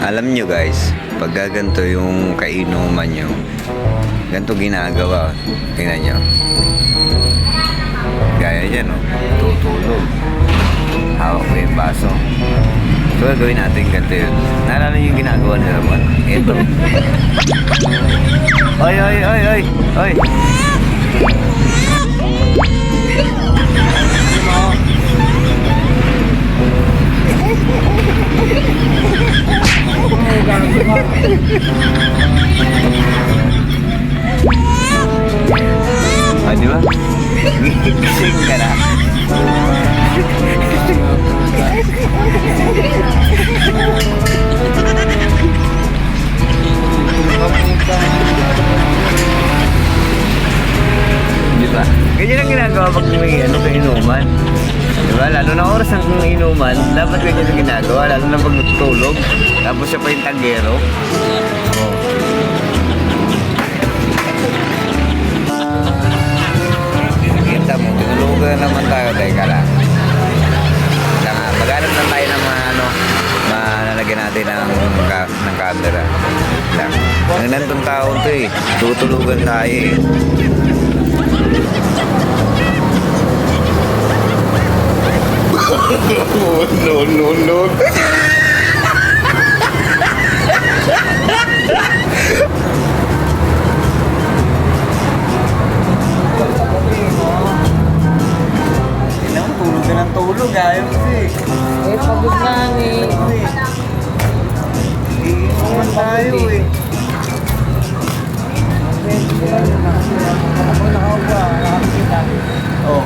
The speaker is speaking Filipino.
Alam nyo guys, pag ganito yung kainuman nyo, ganito ginagawa. Tingnan nyo. Gaya dyan, no? Tutulog. Hawak ko yung baso. So, gagawin natin ganito yun. Naalala nyo yung ginagawa nila naman? Ito. Oy, oy, oy, oy, oy. Ah, di ba? Gising ka na. Di ba? Ganyan ang ginagawa pag may kainuman. Di ba? Lalo na oras ng inuman, dapat ganyan ang ginagawa. Lalo na pag natutulog. Tapos siya pa yung tagero. Oh. Kita mo, tinulugan naman tayo. Teka lang. Maghanap na tayo ng malalagyan natin ng camera. Lang. Ang nandun tao ito eh. Tutulugan tayo eh. No, no, no. Tulog ka ng tulog. Ayaw kasi. Eh, pagod na eh. Iinuman tayo eh. Nakakita. Oh.